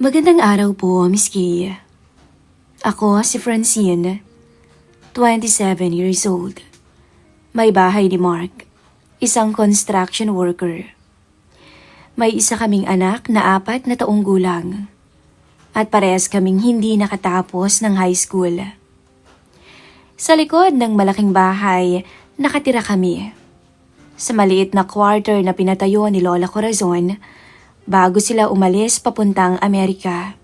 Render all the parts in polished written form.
Magandang araw po, Miss Kay. Ako si Francine, 27 years old. May bahay ni Mark, isang construction worker. May isa kaming anak na 4 na taong gulang. At parehas kaming hindi nakatapos ng high school. Sa likod ng malaking bahay, nakatira kami. Sa maliit na quarter na pinatayo ni Lola Corazon, bago sila umalis papuntang Amerika.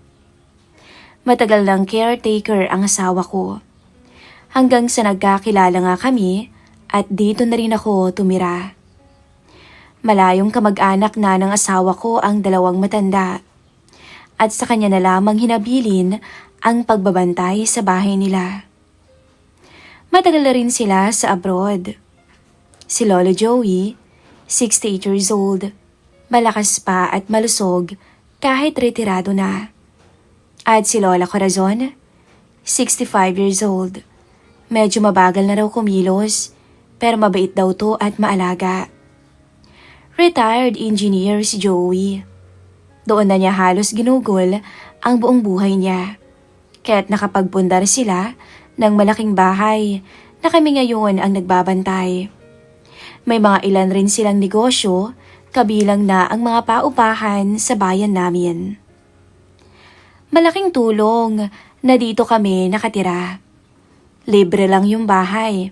Matagal ng caretaker ang asawa ko. Hanggang sa nagkakilala nga kami at dito na rin ako tumira. Malayong kamag-anak na ng asawa ko ang 2 matanda. At sa kanya na lamang hinabilin ang pagbabantay sa bahay nila. Matagal na rin sila sa abroad. Si Lolo Joey, 68 years old, malakas pa at malusog kahit retirado na. At si Lola Corazon, 65 years old, medyo mabagal na raw kumilos pero mabait daw to at maalaga. Retired engineer si Joey. Doon na niya halos ginugol ang buong buhay niya. Kaya't nakapagpundar sila ng malaking bahay na kami ngayon ang nagbabantay. May mga ilan rin silang negosyo, kabilang na ang mga paupahan sa bayan namin. Malaking tulong na dito kami nakatira. Libre lang yung bahay.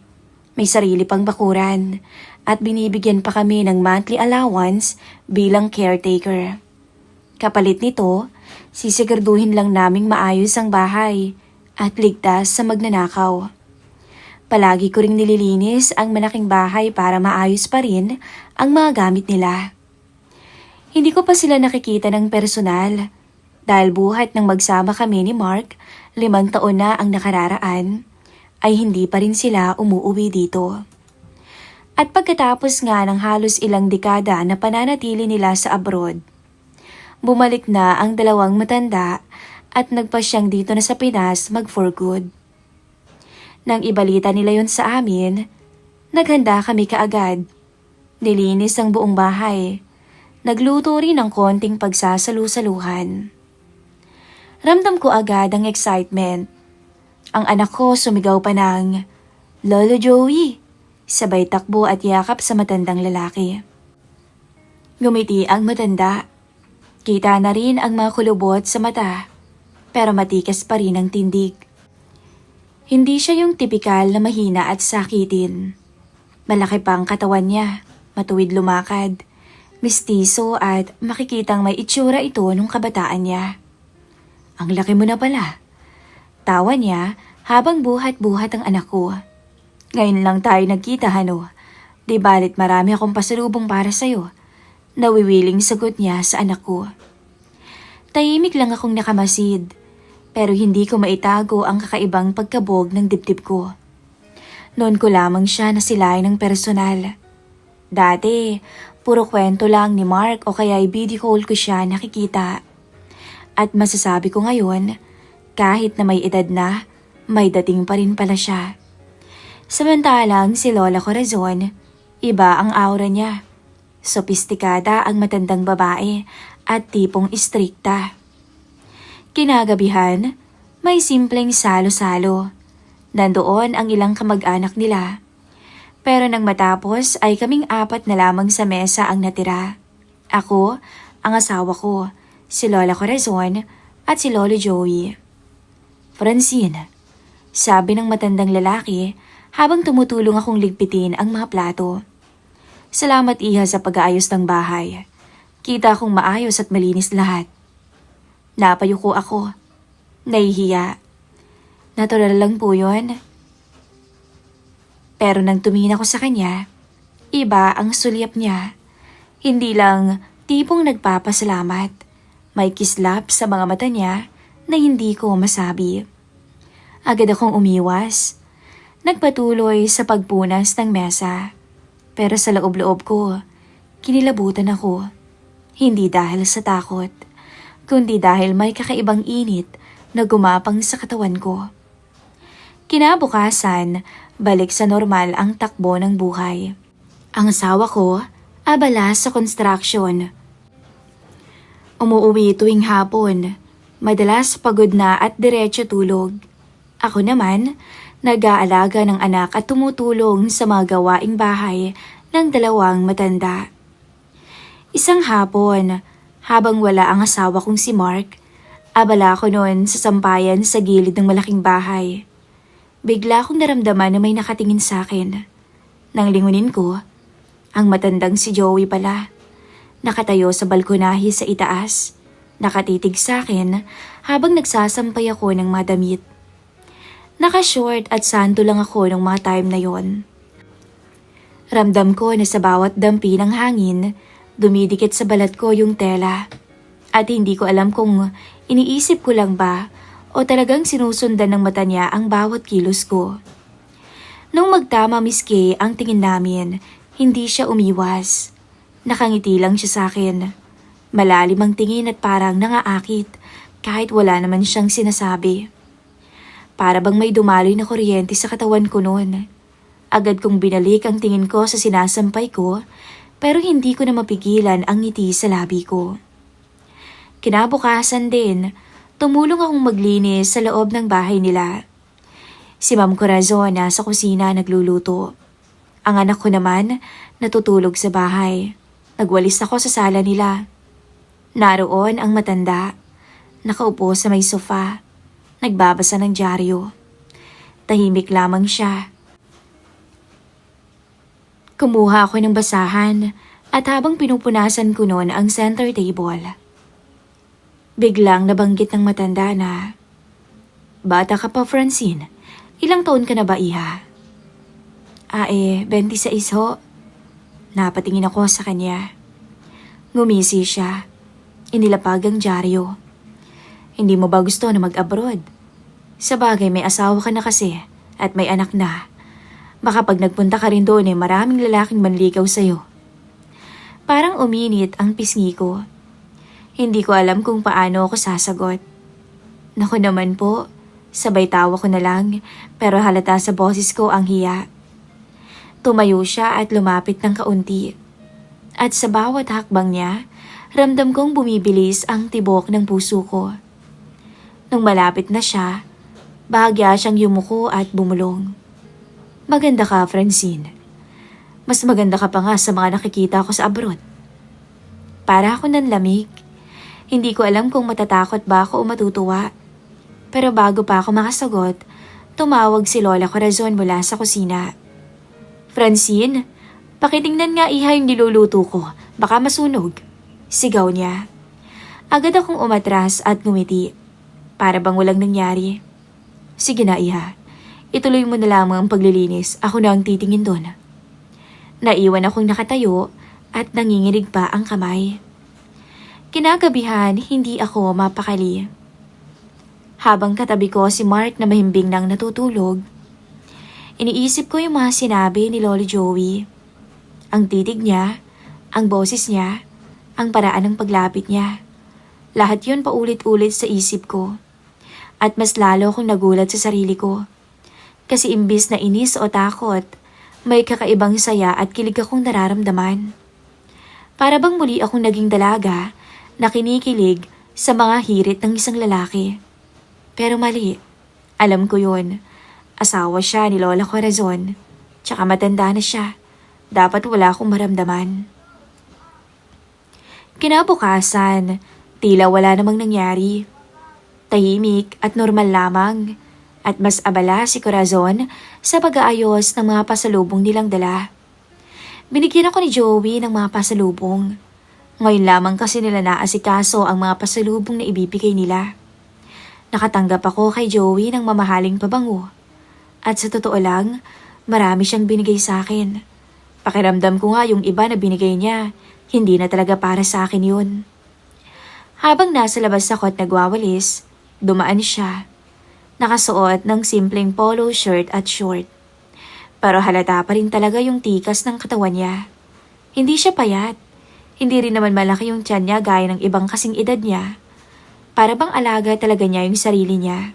May sarili pang bakuran at binibigyan pa kami ng monthly allowance bilang caretaker. Kapalit nito, sisiguraduhin lang naming maayos ang bahay at ligtas sa magnanakaw. Palagi ko ring nililinis ang malaking bahay para maayos pa rin ang mga gamit nila. Hindi ko pa sila nakikita ng personal dahil buhat ng magsama kami ni Mark, 5 taon na ang nakararaan, ay hindi pa rin sila umuuwi dito. At pagkatapos nga ng halos ilang dekada na pananatili nila sa abroad, bumalik na ang 2 matanda at nagpasyang dito na sa Pinas mag-for good. Nang ibalita nila yon sa amin, naghanda kami kaagad. Nilinis ang buong bahay. Nagluto rin ng konting pagsasalu-saluhan. Ramdam ko agad ang excitement. Ang anak ko sumigaw pa ng, "Lolo Joey!" Sabay takbo at yakap sa matandang lalaki. Ngumiti ang matanda. Kita na rin ang mga kulubot sa mata, pero matikas pa rin ang tindig. Hindi siya yung tipikal na mahina at sakitin. Malaki pa ang katawan niya, matuwid lumakad, mistiso at makikitang may itsura ito nung kabataan niya. "Ang laki mo na pala." Tawa niya habang buhat-buhat ang anak ko. "Ngayon lang tayo nagkita, Hano. Di balit marami akong pasalubong para sa'yo." Nawiwiling sagot niya sa anak ko. Tahimik lang akong nakamasid, pero hindi ko maitago ang kakaibang pagkabog ng dibdib ko. Noon ko lamang siya nasilayan ng personal. Dati, puro kwento lang ni Mark o kaya video call ko siya nakikita. At masasabi ko ngayon, kahit na may edad na, may dating pa rin pala siya. Samantalang si Lola Corazon, iba ang aura niya. Sopistikada ang matandang babae at tipong istrikta. Kinagabihan, may simpleng salo-salo. Nandoon ang ilang kamag-anak nila. Pero nang matapos ay kaming 4 na lamang sa mesa ang natira. Ako, ang asawa ko, si Lola Corazon at si Lolo Joey. "Francine," sabi ng matandang lalaki habang tumutulong akong ligpitin ang mga plato. "Salamat iha sa pag-aayos ng bahay. Kita kong maayos at malinis lahat." Napayuko ako. Nahihiya. Natural lang po yun. Pero nang tumingin ako sa kanya, iba ang sulyap niya. Hindi lang tipong nagpapasalamat. May kislap sa mga mata niya na hindi ko masabi. Agad akong umiwas. Nagpatuloy sa pagpunas ng mesa. Pero sa loob-loob ko, kinilabutan ako. Hindi dahil sa takot, kundi dahil may kakaibang init na gumapang sa katawan ko. Kinabukasan, balik sa normal ang takbo ng buhay. Ang asawa ko, abala sa construction. Umuuwi tuwing hapon, Madalas pagod na at diretso tulog. Ako naman, nag-aalaga ng anak at tumutulong sa mga gawaing bahay ng dalawang matanda. Isang hapon, habang wala ang asawa kong si Mark, abala ko noon sa sampayan sa gilid ng malaking bahay. Bigla kong naramdaman na may nakatingin sa akin. Nang lingunin ko, ang matandang si Joey pala. Nakatayo sa balkonahe sa itaas. Nakatitig sa akin habang nagsasampay ako ng madamit. Naka-short at santo lang ako ng mga time na yon. Ramdam ko na sa bawat dampi ng hangin, dumidikit sa balat ko yung tela. At hindi ko alam kung iniisip ko lang ba o talagang sinusundan ng mata niya ang bawat kilos ko. Nung magtama Miss Kay ang tingin namin, hindi siya umiwas. Nakangiti lang siya sa akin. Malalim ang tingin at parang nangaakit kahit wala naman siyang sinasabi. Para bang may dumaloy na kuryente sa katawan ko noon. Agad kong binalik ang tingin ko sa sinasampay ko pero hindi ko na mapigilan ang ngiti sa labi ko. Kinabukasan din, tumulong akong maglinis sa loob ng bahay nila. Si Ma'am Corazon nasa kusina nagluluto. Ang anak ko naman natutulog sa bahay. Nagwalis ako sa sala nila. Naroon ang matanda, nakaupo sa may sofa, nagbabasa ng dyaryo. Tahimik lamang siya. Kumuha ako ng basahan at habang pinupunasan ko noon ang center table, biglang nabanggit ng matanda na, "Bata ka pa, Francine. Ilang taon ka na ba, iha?" 26 ho." Napatingin ako sa kanya. Ngumisi siya. Inilapag ang dyaryo. "Hindi mo ba gusto na mag-abroad? Sa bagay may asawa ka na kasi at may anak na. Baka pag nagpunta ka rin doon maraming lalaking manligaw sa'yo." Parang uminit ang pisngi ko. Hindi ko alam kung paano ako sasagot. "Naku naman po." Sabay tawa ko na lang pero halata sa boses ko ang hiya. Tumayo siya at lumapit ng kaunti. At sa bawat hakbang niya, ramdam kong bumibilis ang tibok ng puso ko. Nung malapit na siya, bahagya siyang yumuko at bumulong. "Maganda ka, Francine. Mas maganda ka pa nga sa mga nakikita ko sa abroad." Para ako nanlamig. Hindi ko alam kung matatakot ba ako o matutuwa. Pero bago pa ako makasagot, tumawag si Lola Corazon mula sa kusina. "Francine, pakitingnan nga iha yung niluluto ko. Baka masunog." Sigaw niya. Agad akong umatras at ngumiti. Para bang walang nangyari. "Sige na, iha. Ituloy mo na lamang ang paglilinis. Ako na ang titingin doon." Naiwan akong nakatayo at nanginginig pa ang kamay. Kinagabihan, hindi ako mapakali. Habang katabi ko si Mark na mahimbing nang natutulog, iniisip ko yung mga sinabi ni Lolo Joey. Ang titig niya, ang boses niya, ang paraan ng paglapit niya. Lahat yun paulit-ulit sa isip ko. At mas lalo akong nagulat sa sarili ko. Kasi imbis na inis o takot, may kakaibang saya at kilig akong nararamdaman. Para bang muli akong naging dalaga na kinikilig sa mga hirit ng isang lalaki. Pero mali. Alam ko yun. Asawa siya ni Lola Corazon. Tsaka matanda na siya. Dapat wala akong maramdaman. Kinabukasan, tila wala namang nangyari. Tahimik at normal lamang. At mas abala si Corazon sa pag-aayos ng mga pasalubong nilang dala. Binigyan ako ni Joey ng mga pasalubong. Ngayon lamang kasi nila naasikaso ang mga pasalubong na ibibigay nila. Nakatanggap ako kay Joey ng mamahaling pabango. At sa totoo lang, marami siyang binigay sa akin. Pakiramdam ko nga yung iba na binigay niya, hindi na talaga para sa akin yun. Habang nasa labas ako at nagwawalis, dumaan siya. Nakasuot ng simpleng polo shirt at short. Pero halata pa rin talaga yung tikas ng katawan niya. Hindi siya payat. Hindi rin naman malaki yung tiyan niya gaya ng ibang kasing edad niya. Para bang alaga talaga niya yung sarili niya.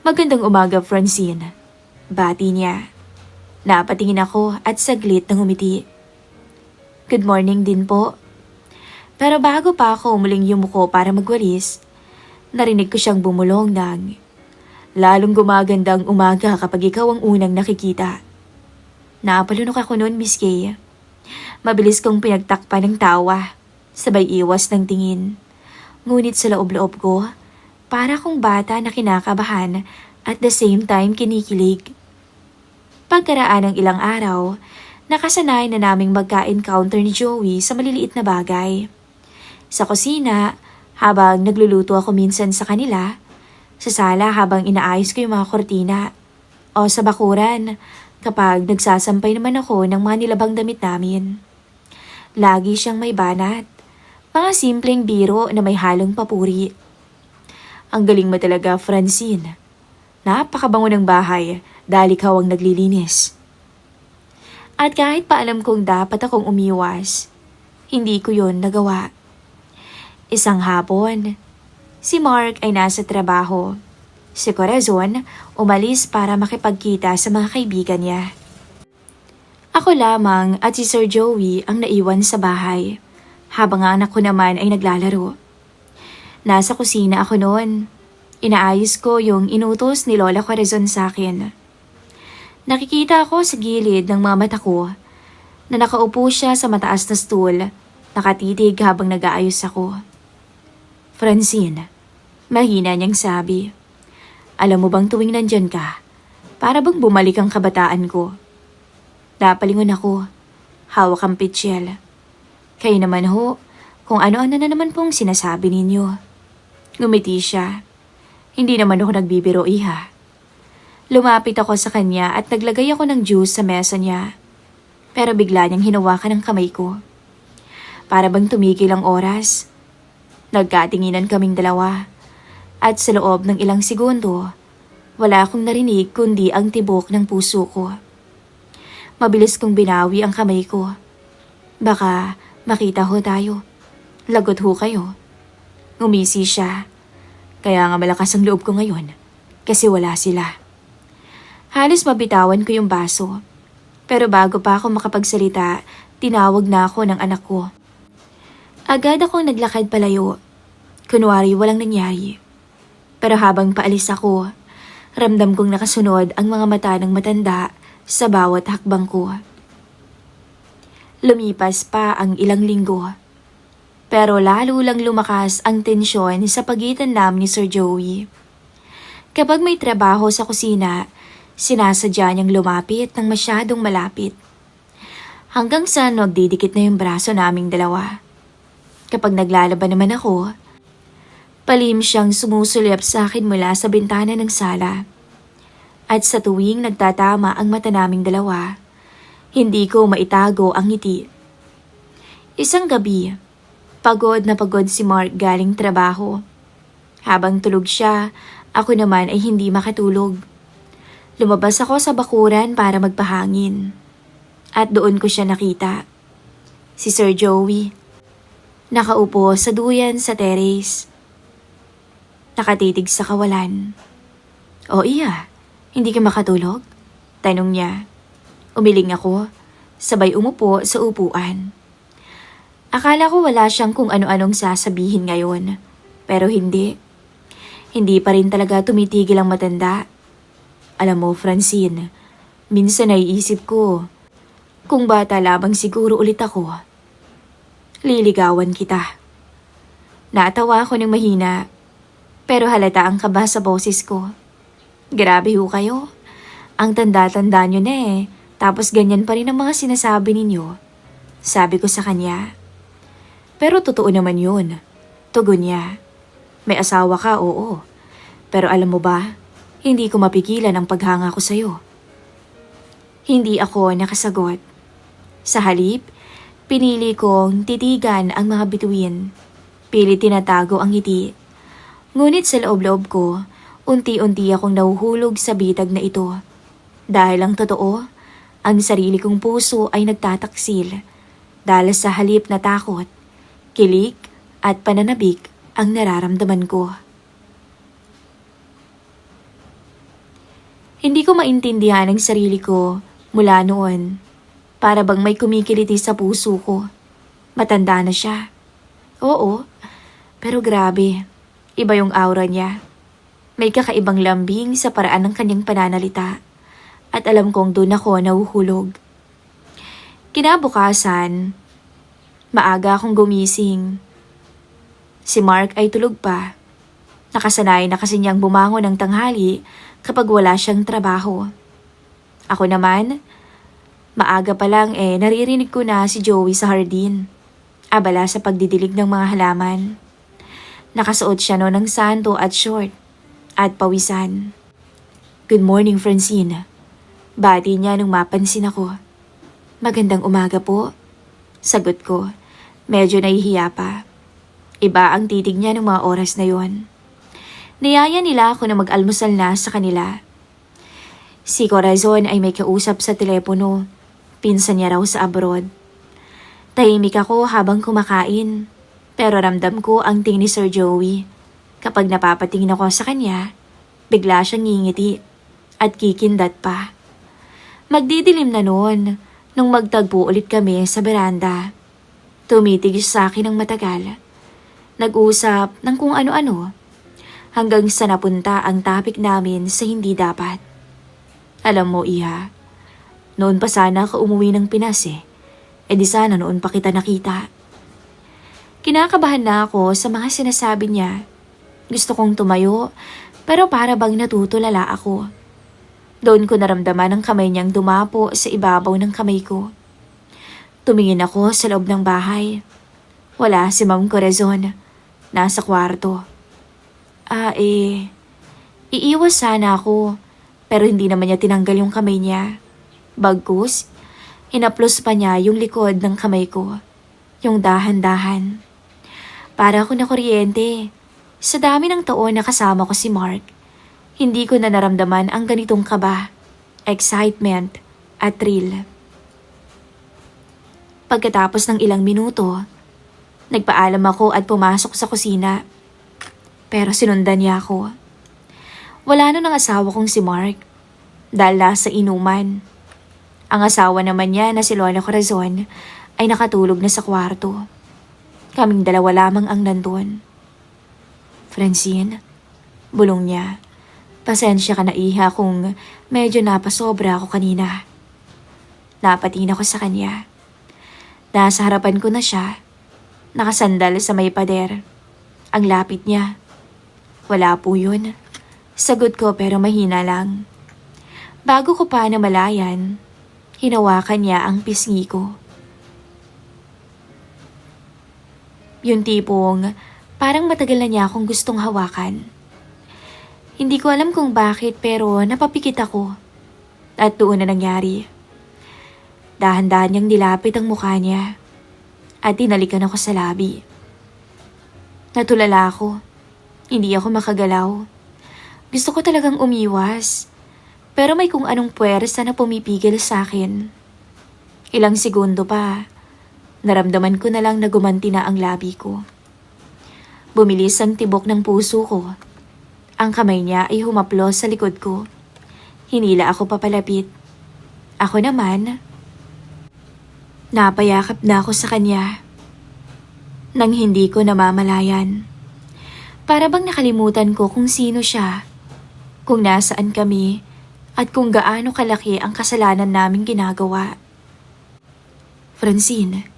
"Magandang umaga, Francine." Bati niya. Napatingin ako at saglit nang umiti. "Good morning din po." Pero bago pa ako umuling yumuko para magwalis, Narinig ko siyang bumulong ng, lalong gumaganda ang umaga kapag ikaw ang unang nakikita. Napalunok ako noon, Miss Kay. Mabilis kong pinagtakpan ng tawa, sabay iwas ng tingin. Ngunit sa loob-loob ko, para akong bata na kinakabahan at the same time kinikilig. Pagkaraan ng ilang araw, nakasanay na naming magka-encounter ni Joey sa maliliit na bagay. Sa kusina, habang nagluluto ako minsan sa kanila, sa sala habang inaayos ko yung mga kortina, o sa bakuran kapag nagsasampay naman ako ng mga nilabang damit namin. Lagi siyang may banat, mga simpleng biro na may halong papuri. Ang galing mo talaga, Francine. Napakabango ng bahay dahil ikaw ang naglilinis. At kahit pa alam kong dapat akong umiwas, hindi ko yon nagawa. Isang hapon, si Mark ay nasa trabaho. Si Corazon umalis para makipagkita sa mga kaibigan niya. Ako lamang at si Sir Joey ang naiwan sa bahay, habang ang anak ko naman ay naglalaro. Nasa kusina ako noon. Inaayos ko yung inutos ni Lola Corazon sa akin. Nakikita ako sa gilid ng mga mata ko na nakaupo siya sa mataas na stool, nakatitig habang nag-aayos ako. Francine, mahina niyang sabi. Alam mo bang tuwing nandyan ka, para bang bumalik ang kabataan ko? Napalingon ako, hawak ang pitsyel. Kayo naman ho, kung ano-ano na naman pong sinasabi ninyo. Ngumiti siya. Hindi naman ako nagbibiro, iha. Lumapit ako sa kanya at naglagay ako ng juice sa mesa niya. Pero bigla niyang hinawakan ang kamay ko. Para bang tumigil ang oras. Nagkatinginan kaming dalawa. At sa loob ng ilang segundo, wala akong narinig kundi ang tibok ng puso ko. Mabilis kong binawi ang kamay ko. Baka makita ho tayo. Lagot ho kayo. Ngumisi siya. Kaya nga malakas ang loob ko ngayon kasi wala sila. Halos mabitawan ko yung baso. Pero bago pa ako makapagsalita, tinawag na ako ng anak ko. Agad akong naglakad palayo. Kunwari walang nangyari. Pero habang paalis ako, ramdam kong nakasunod ang mga mata ng matanda sa bawat hakbang ko. Lumipas pa ang ilang linggo. Pero lalo lang lumakas ang tensyon sa pagitan namin ni Sir Joey. Kapag may trabaho sa kusina, sinasadya niyang lumapit ng masyadong malapit. Hanggang sa nagdidikit na yung braso naming dalawa. Kapag naglalaban naman ako, palim siyang sumusulyap sa akin mula sa bintana ng sala. At sa tuwing nagtatama ang mata naming dalawa, hindi ko maitago ang ngiti. Isang gabi, pagod na pagod si Mark galing trabaho. Habang tulog siya, ako naman ay hindi makatulog. Lumabas ako sa bakuran para magpahangin. At doon ko siya nakita. Si Sir Joey. Nakaupo sa duyan sa terrace. Nakatitig sa kawalan. O iya, hindi ka makatulog? Tanong niya. Umiling ako, sabay umupo sa upuan. Akala ko wala siyang kung ano-anong sasabihin ngayon. Pero hindi. Hindi pa rin talaga tumitigil ang matanda. Alam mo, Francine, minsan naiisip ko, kung bata lamang siguro ulit ako, liligawan kita. Natawa ako ng mahina, pero halata ang kaba sa boses ko. Grabe ho kayo. Ang tanda-tanda nyo na eh, tapos ganyan pa rin ang mga sinasabi ninyo. Sabi ko sa kanya. Pero totoo naman yun. Tugon niya. May asawa ka, oo. Pero alam mo ba, hindi ko mapigilan ang paghanga ko sa'yo. Hindi ako nakasagot. Sa halip, pinili kong titigan ang mga bituin. Pilit tinatago ang ngiti. Ngunit sa loob-loob ko, unti-unti akong nahuhulog sa bitag na ito. Dahil ang totoo, ang sarili kong puso ay nagtataksil. Dahil sa halip na takot, kilig at pananabik ang nararamdaman ko. Hindi ko maintindihan ang sarili ko mula noon. Para bang may kumikiliti sa puso ko. Matanda na siya. Oo, pero grabe. Iba yung aura niya. May kakaibang lambing sa paraan ng kanyang pananalita. At alam kong doon ako nahuhulog. Kinabukasan, maaga akong gumising. Si Mark ay tulog pa. Nakasanay na kasi niyang bumangon ng tanghali kapag wala siyang trabaho. Ako naman, maaga pa lang naririnig ko na si Joey sa hardin. Abala sa pagdidilig ng mga halaman. Nakasuot siya ng santo at short at pawisan. "Good morning, Francine." Bati niya nung mapansin ako. "Magandang umaga po." Sagot ko, medyo nahihiya pa. Iba ang titig niya ng mga oras na yon. Niyaya nila ako na mag-almusal na sa kanila. Si Corazon ay may kausap sa telepono. Pinsan niya raw sa abroad. Tahimik ako habang kumakain. Pero ramdam ko ang tingin ni Sir Joey. Kapag napapatingin ako sa kanya, bigla siyang ngingiti at kikindat pa. Magdidilim na noon nung magtagpo ulit kami sa beranda. Tumitigil sa akin ng matagal. Nag-usap ng kung ano-ano hanggang sa napunta ang topic namin sa hindi dapat. Alam mo, Iha, noon pa sana ako umuwi ng Pinas E di sana noon pa kita nakita. Kinakabahan na ako sa mga sinasabi niya. Gusto kong tumayo, pero para bang natutulala ako. Doon ko naramdaman ang kamay niyang dumapo sa ibabaw ng kamay ko. Tumingin ako sa loob ng bahay. Wala si Ma'am Corazon. Nasa kwarto. Iiwas sana ako, pero hindi naman niya tinanggal yung kamay niya. Bagkus, hinaplos pa niya yung likod ng kamay ko. Yung dahan-dahan. Para ako na kuryente. Sa dami ng taon na kasama ko si Mark, hindi ko na naramdaman ang ganitong kaba, excitement, at thrill. Pagkatapos ng ilang minuto, nagpaalam ako at pumasok sa kusina. Pero sinundan niya ako. Wala nun ang asawa kong si Mark, dahil sa inuman. Ang asawa naman niya na si Lola Corazon ay nakatulog na sa kwarto. Kaming dalawa lamang ang nandun. "Francine," bulong niya. "Pasensya ka na, Iha, kung medyo napasobra ako kanina." Napatingin ako sa kanya. Nasa harapan ko na siya, nakasandal sa may pader. Ang lapit niya. "Wala po yun." Sagot ko pero mahina lang. Bago ko pa namalayan, hinawakan niya ang pisngi ko. Yung tipong parang matagal na niya akong gustong hawakan. Hindi ko alam kung bakit pero napapikit ako. At doon na nangyari. Dahan-dahan niyang nilapit ang mukha niya. At tinalikan ako sa labi. Natulala ako. Hindi ako makagalaw. Gusto ko talagang umiwas. Pero may kung anong puwersa na pumipigil sa akin. Ilang segundo pa. Naramdaman ko na lang na gumanti na ang labi ko. Bumilis ang tibok ng puso ko. Ang kamay niya ay humaplos sa likod ko. Hinila ako papalapit. Ako naman, napayakap na ako sa kanya. Nang hindi ko namamalayan. Para bang nakalimutan ko kung sino siya, kung nasaan kami, at kung gaano kalaki ang kasalanan naming ginagawa. "Francine,"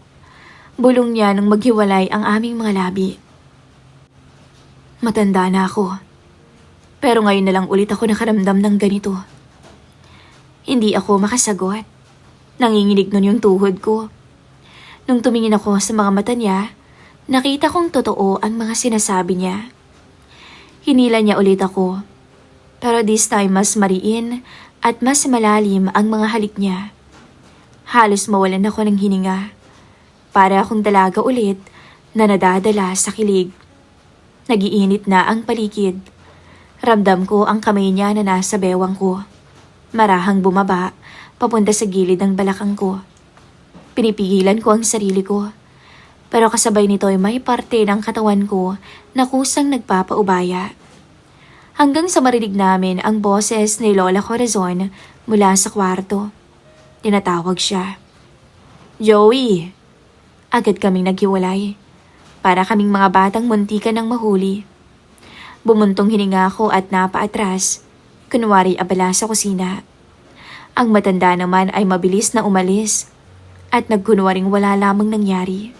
bulong niya nang maghiwalay ang aming mga labi. Matanda na ako. Pero ngayon na lang ulit ako nakaramdam ng ganito. Hindi ako makasagot. Nanginginig nun yung tuhod ko. Nung tumingin ako sa mga mata niya, nakita kong totoo ang mga sinasabi niya. Hinila niya ulit ako. Pero this time mas mariin at mas malalim ang mga halik niya. Halos mawalan ako ng hininga. Para akong dalaga ulit na nadadala sa kilig. Nagiinit na ang paligid. Ramdam ko ang kamay niya na nasa bewang ko. Marahang bumaba, papunta sa gilid ng balakang ko. Pinipigilan ko ang sarili ko. Pero kasabay nito ay may parte ng katawan ko na kusang nagpapaubaya. Hanggang sa marinig namin ang boses ni Lola Corazon mula sa kwarto. Tinatawag siya. "Joey!" Agad kaming naghiwalay. Para kaming mga batang muntikan ng mahuli. Bumuntong hininga ako at napaatras, kunwari abala sa kusina. Ang matanda naman ay mabilis na umalis at nagkunwaring wala lamang nangyari.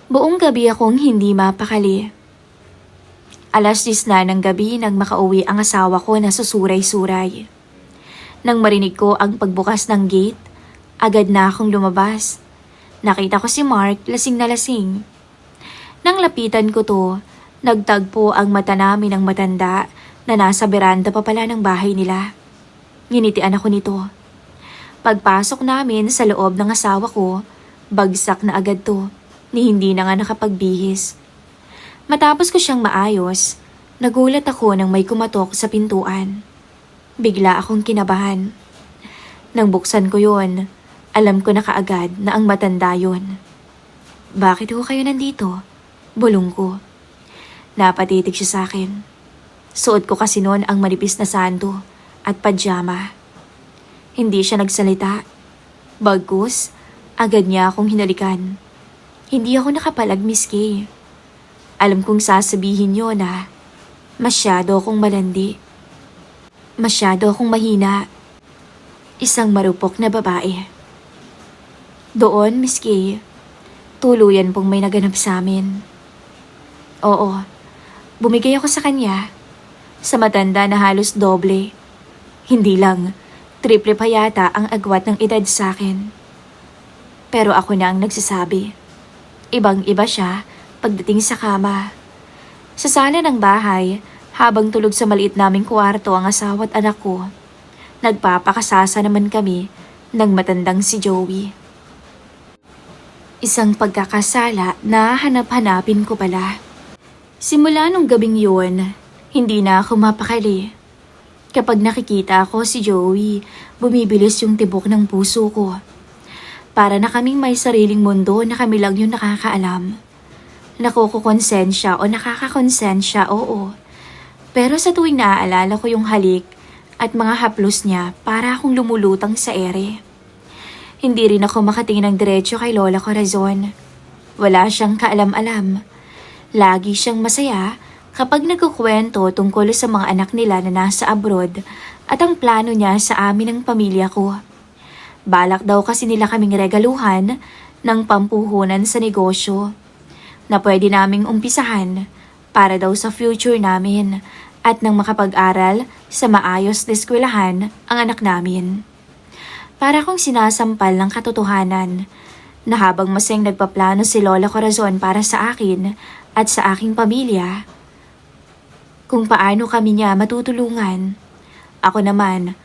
Buong gabi akong hindi mapakali. 10:00 na ng gabi nang makauwi ang asawa ko na susuray-suray. Nang marinig ko ang pagbukas ng gate, agad na akong lumabas. Nakita ko si Mark lasing na lasing. Nang lapitan ko to, nagtagpo ang mata namin ng matanda na nasa beranda pa pala ng bahay nila. Nginitian ako nito. Pagpasok namin sa loob ng asawa ko, bagsak na agad to, ni hindi na nga nakapagbihis. Matapos ko siyang maayos, nagulat ako nang may kumatok sa pintuan. Bigla akong kinabahan. Nang buksan ko yon, alam ko na kaagad na ang matanda yon. "Bakit ho kayo nandito?" Bulong ko. Napatitig siya sa akin. Suot ko kasi noon ang manipis na sando at pajama. Hindi siya nagsalita. Bagkus, agad niya akong hinalikan. Hindi ako nakapalag, Miss Kay. Alam kong sasabihin niyo na masyado akong malandi. Masyado akong mahina. Isang marupok na babae. Doon, Miss Kay, tuluyan pong may naganap sa amin. Oo, bumigay ako sa kanya. Sa matanda na halos doble. Hindi lang, triple pa yata ang agwat ng edad sa akin. Pero ako na ang nagsasabi. Ibang-iba siya pagdating sa kama. Sa sala ng bahay, habang tulog sa maliit naming kwarto ang asawa at anak ko, nagpapakasasa naman kami ng matandang si Joey. Isang pagkakasala na hanap-hanapin ko pala. Simula nung gabing yun, hindi na ako mapakali. Kapag nakikita ko si Joey, bumibilis yung tibok ng puso ko. Para na kaming may sariling mundo na kami lang yung nakakaalam. Nakukonsensya o nakakakonsensya, oo. Pero sa tuwing naaalala ko yung halik at mga haplos niya, para akong lumulutang sa ere. Hindi rin ako makatingin ng diretso kay Lola Corazon. Wala siyang kaalam-alam. Lagi siyang masaya kapag nagkukwento tungkol sa mga anak nila na nasa abroad at ang plano niya sa amin ng pamilya ko. Balak daw kasi nila kaming regaluhan ng pampuhunan sa negosyo na pwede naming umpisahan para daw sa future namin at nang makapag-aral sa maayos na eskwelahan ang anak namin. Para kong sinasampal ng katotohanan na habang masayang nagpaplano si Lola Corazon para sa akin at sa aking pamilya, kung paano kami niya matutulungan, ako naman,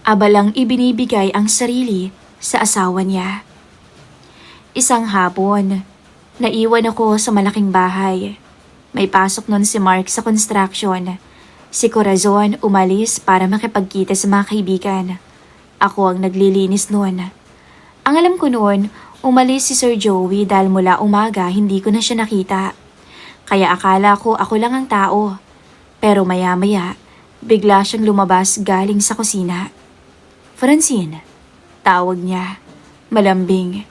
abalang ibinibigay ang sarili sa asawa niya. Isang hapon, naiwan ako sa malaking bahay. May pasok nun si Mark sa construction. Si Corazon umalis para makipagkita sa mga kaibigan. Ako ang naglilinis noon. Ang alam ko noon, umalis si Sir Joey dahil mula umaga hindi ko na siya nakita. Kaya akala ko ako lang ang tao. Pero maya-maya, bigla siyang lumabas galing sa kusina. "Francine," tawag niya. Malambing.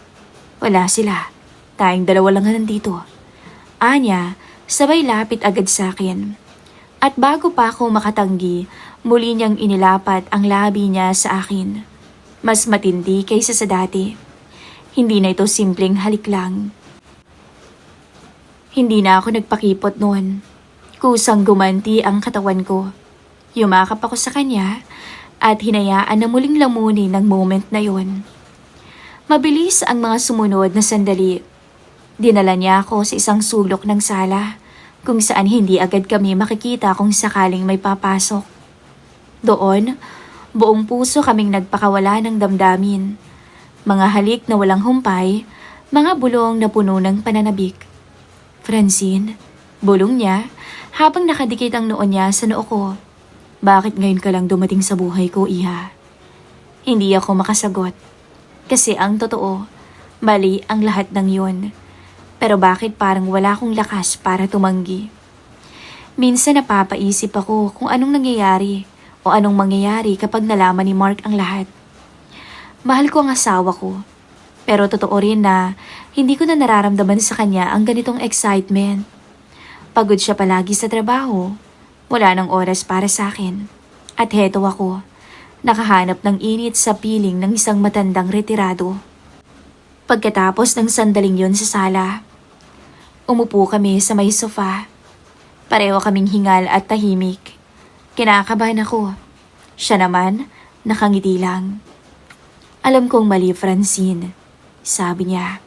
Wala sila. Tayong dalawa lang nandito. Anya, sabay lapit agad sa akin. At bago pa ako makatanggi, muli niyang inilapat ang labi niya sa akin. Mas matindi kaysa sa dati. Hindi na ito simpleng halik lang. Hindi na ako nagpakipot noon. Kusang gumanti ang katawan ko. Yumakap ako sa kanya at hinayaan na muling lamunin ng moment na yon. Mabilis ang mga sumunod na sandali. Dinala niya ako sa isang sulok ng sala kung saan hindi agad kami makikita kung sakaling may papasok. Doon, buong puso kaming nagpakawala ng damdamin. Mga halik na walang humpay, mga bulong na puno ng pananabik. "Francine," bulong niya habang nakadikit ang noo niya sa noo ko. "Bakit ngayon ka lang dumating sa buhay ko, iha?" Hindi ako makasagot. Kasi ang totoo, mali ang lahat ng yun. Pero bakit parang wala akong lakas para tumanggi? Minsan napapaisip ako kung anong nangyayari o anong mangyayari kapag nalaman ni Mark ang lahat. Mahal ko ang asawa ko. Pero totoo rin na hindi ko na nararamdaman sa kanya ang ganitong excitement. Pagod siya palagi sa trabaho. Wala nang oras para sa akin. At heto ako, nakahanap ng init sa piling ng isang matandang retirado. Pagkatapos ng sandaling yon sa sala, umupo kami sa may sofa. Pareho kaming hingal at tahimik. Kinakabahan ako. Siya naman, nakangiti lang. Alam kong mali, Francine, sabi niya.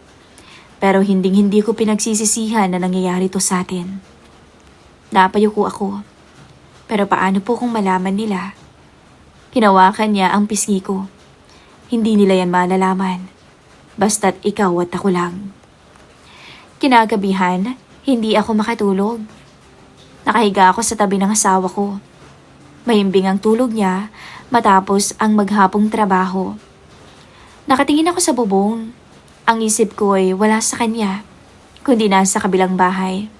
Pero hindi ko pinagsisisihan na nangyayari to sa atin. Napayuko ako. Pero paano po kung malaman nila? Hinawakan niya ang pisngi ko. Hindi nila yan malalaman. Basta't ikaw at ako lang. Kinagabihan, hindi ako makatulog. Nakahiga ako sa tabi ng asawa ko. Mahimbing ang tulog niya matapos ang maghapong trabaho. Nakatingin ako sa bubong. Ang isip ko ay wala sa kanya, kundi nasa kabilang bahay.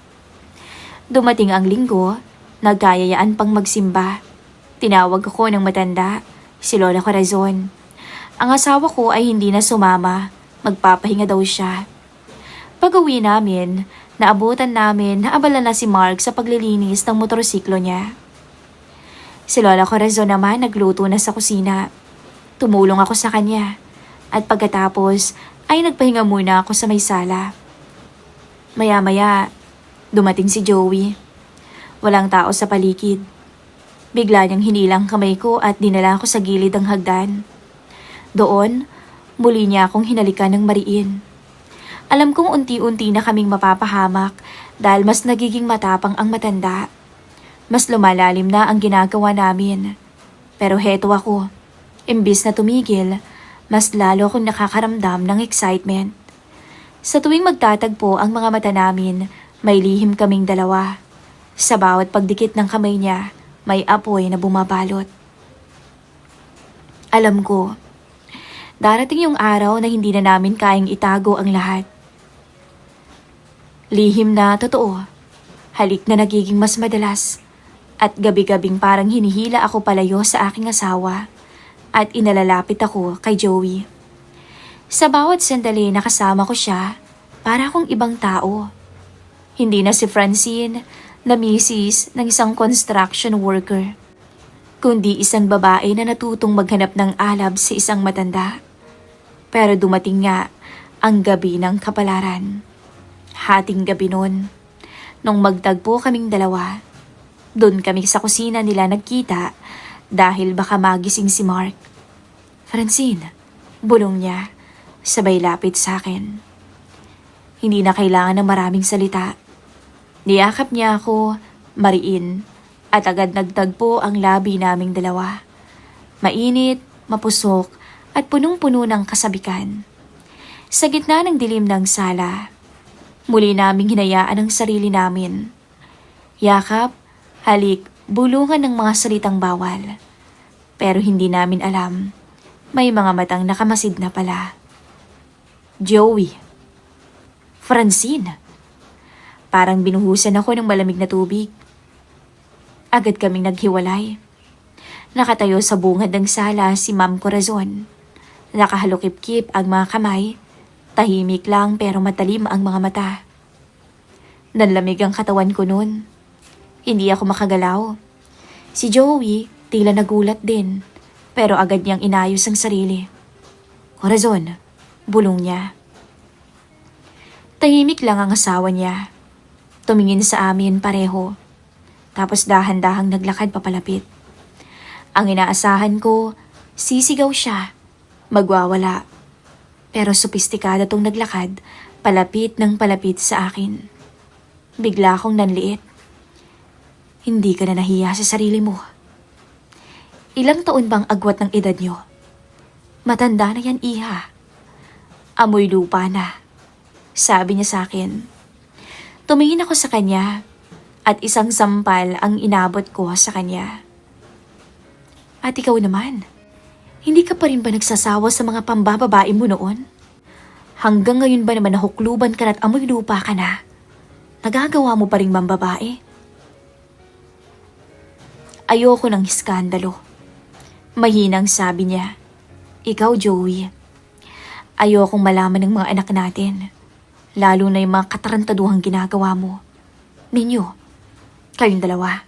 Dumating ang linggo, nagkayayaan pang magsimba. Tinawag ako ng matanda, si Lola Corazon. Ang asawa ko ay hindi na sumama, magpapahinga daw siya. Pag-uwi namin, naabutan namin na abala na si Mark sa paglilinis ng motorsiklo niya. Si Lola Corazon naman nagluto na sa kusina. Tumulong ako sa kanya at pagkatapos ay nagpahinga muna ako sa may sala. Maya-maya, dumating si Joey. Walang tao sa paligid. Bigla niyang hinilang kamay ko at dinala ko sa gilid ng hagdan. Doon, muli niya akong hinalikan ng mariin. Alam kong unti-unti na kaming mapapahamak dahil mas nagiging matapang ang matanda. Mas lumalalim na ang ginagawa namin. Pero heto ako, imbis na tumigil, mas lalo akong nakakaramdam ng excitement. Sa tuwing magtatagpo ang mga mata namin, may lihim kaming dalawa. Sa bawat pagdikit ng kamay niya, may apoy na bumabalot. Alam ko, darating yung araw na hindi na namin kayang itago ang lahat. Lihim na totoo, halik na nagiging mas madalas, at gabi-gabing parang hinihila ako palayo sa aking asawa. At inalalapit ako kay Joey. Sa bawat sandali na kasama ko siya, para akong ibang tao. Hindi na si Francine na misis ng isang construction worker, kundi isang babae na natutong maghanap ng alab sa isang matanda. Pero dumating nga ang gabi ng kapalaran. Hating gabi nun, nung magtagpo kaming dalawa, doon kami sa kusina nila nagkita dahil baka magising si Mark. Francine, bulong niya, sabay lapit sa akin. Hindi na kailangan ng maraming salita. Niyakap niya ako, mariin, at agad nagtagpo ang labi naming dalawa. Mainit, mapusok, at punong-puno ng kasabikan. Sa gitna ng dilim ng sala, muli naming hinayaan ang sarili namin. Yakap, halik, bulungan ng mga salitang bawal. Pero hindi namin alam, may mga matang nakamasid na pala. Joey. Francine. Parang binuhusan ako ng malamig na tubig. Agad kaming naghiwalay. Nakatayo sa bungad ng sala si Ma'am Corazon. Nakahalukip-kip ang mga kamay. Tahimik lang pero matalim ang mga mata. Nanlamig ang katawan ko noon. Hindi ako makagalaw. Si Joey, tila nagulat din, pero agad niyang inayos ang sarili. Corazon, bulong niya. Tahimik lang ang asawa niya. Tumingin sa amin pareho, tapos dahan-dahang naglakad papalapit. Ang inaasahan ko, sisigaw siya, magwawala. Pero sopistikada tong naglakad, palapit ng palapit sa akin. Bigla akong nanliit. Hindi ka na nahiya sa sarili mo. Ilang taon bang agwat ng edad niyo? Matanda na yan, iha. Amoy lupa na, sabi niya sa akin. Tumingin ako sa kanya at isang sampal ang inabot ko sa kanya. At ikaw naman, hindi ka pa rin ba nagsasawa sa mga pambababae mo noon? Hanggang ngayon ba naman nahukluban ka at amoy lupa ka na? Nagagawa mo pa rin mambabae? Ayoko ng iskandalo. Mahinang sabi niya. Ikaw, Joey. Ayokong malaman ng mga anak natin. Lalo na yung mga katarantaduhang ginagawa mo. Ninyo. Kayong dalawa.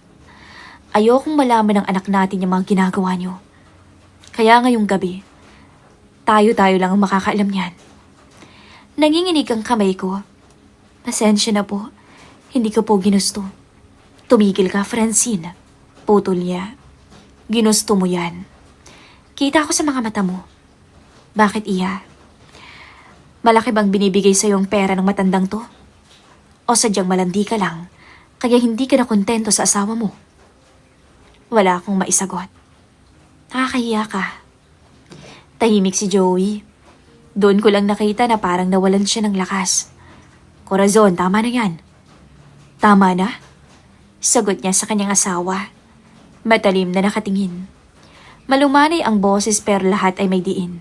Ayokong malaman ng anak natin yung mga ginagawa nyo. Kaya ngayong gabi, tayo-tayo lang ang makakaalam niyan. Nanginginig ang kamay ko. Pasensya na po. Hindi ko po ginusto. Tumigil ka, Francine. Putol niya. Ginusto mo yan. Kita ko sa mga mata mo. Bakit iya? Malaki bang binibigay sa yung pera ng matandang to? O sadyang malandi ka lang, kaya hindi ka na kontento sa asawa mo? Wala akong maisagot. Nakakahiya ka. Tahimik si Joey. Doon ko lang nakita na parang nawalan siya ng lakas. Corazon, tama na yan. Tama na? Sagot niya sa kanyang asawa. Matalim na nakatingin. Malumanay ang boses pero lahat ay may diin.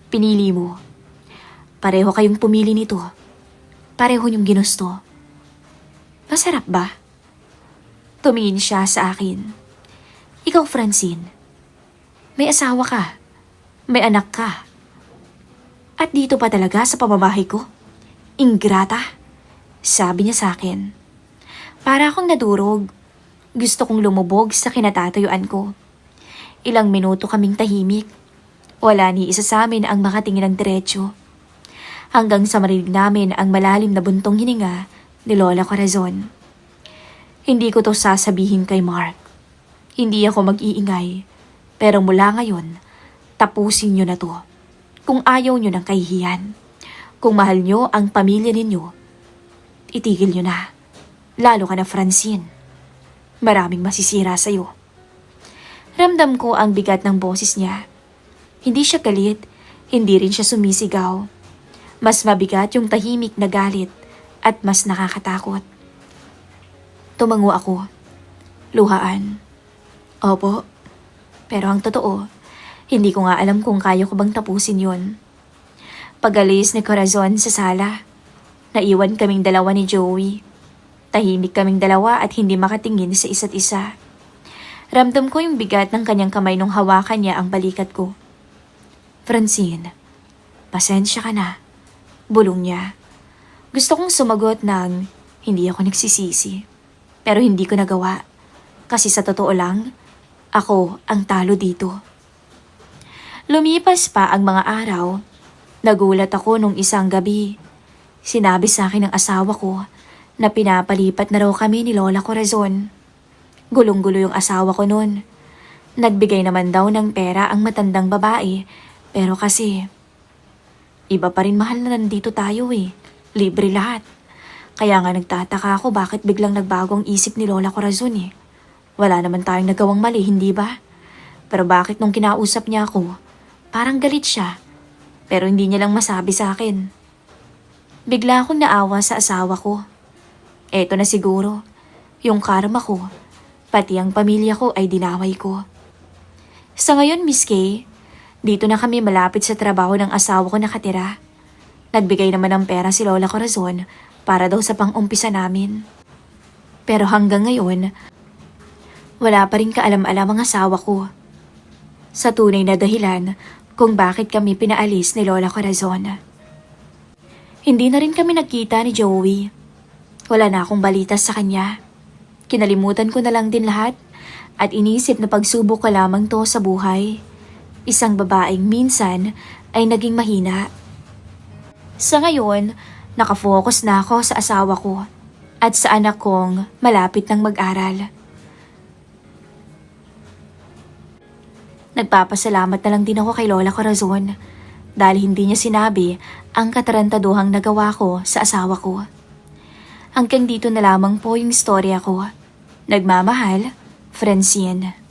Pinili mo. Pareho kayong pumili nito. Pareho niyong ginusto. Masarap ba? Tumingin siya sa akin. Ikaw, Francine. May asawa ka. May anak ka. At dito pa talaga sa pamamahay ko? Ingrata. Sabi niya sa akin. Para akong nadurog. Gusto kong lumubog sa kinatatayuan ko. Ilang minuto kaming tahimik. Wala ni isa sa amin ang makatingin ng diretsyo. Hanggang sa marinig namin ang malalim na buntong hininga ni Lola Corazon. Hindi ko to sasabihin kay Mark. Hindi ako mag-iingay. Pero mula ngayon, tapusin niyo na to. Kung ayaw niyo ng kahihiyan. Kung mahal niyo ang pamilya ninyo, itigil niyo na. Lalo ka na, Francine. Maraming masisira sa'yo. Ramdam ko ang bigat ng boses niya. Hindi siya galit, hindi rin siya sumisigaw. Mas mabigat yung tahimik na galit at mas nakakatakot. Tumango ako. Luhaan. Opo. Pero ang totoo, hindi ko nga alam kung kaya ko bang tapusin yun. Pag-alis ni Corazon sa sala, naiwan kaming dalawa ni Joey. Tahimik kaming dalawa at hindi makatingin sa isa't isa. Ramdam ko yung bigat ng kanyang kamay nung hawakan niya ang balikat ko. Francine, pasensya ka na. Bulong niya. Gusto kong sumagot ng hindi ako nagsisisi. Pero hindi ko nagawa. Kasi sa totoo lang, ako ang talo dito. Lumipas pa ang mga araw. Nagulat ako nung isang gabi. Sinabi sa akin ng asawa ko na pinapalipat na raw kami ni Lola Corazon. Gulong-gulo yung asawa ko noon. Nagbigay naman daw ng pera ang matandang babae, pero kasi iba pa rin mahal na nandito tayo eh. Libre lahat. Kaya nga nagtataka ako bakit biglang nagbago ang isip ni Lola Corazon eh. Wala naman tayong nagawang mali, hindi ba? Pero bakit nung kinausap niya ako, parang galit siya. Pero hindi niya lang masabi sa akin. Bigla akong naawa sa asawa ko. Eto na siguro, yung karma ko, pati ang pamilya ko ay dinaway ko. Sa ngayon, Miss Kay, dito na kami malapit sa trabaho ng asawa ko nakatira. Nagbigay naman ng pera si Lola Corazon para daw sa pang-umpisa namin. Pero hanggang ngayon, wala pa rin kaalam-alam ang asawa ko. Sa tunay na dahilan kung bakit kami pinaalis ni Lola Corazon. Hindi na rin kami nagkita ni Joey. Wala na akong balita sa kanya. Kinalimutan ko na lang din lahat at inisip na pagsubok ko lamang to sa buhay. Isang babaeng minsan ay naging mahina. Sa ngayon, nakafocus na ako sa asawa ko at sa anak kong malapit ng mag-aral. Nagpapasalamat na lang din ako kay Lola Corazon dahil hindi niya sinabi ang katarantaduhang nagawa ko sa asawa ko. Hanggang dito na lamang po yung istorya ko. Nagmamahal, Francine.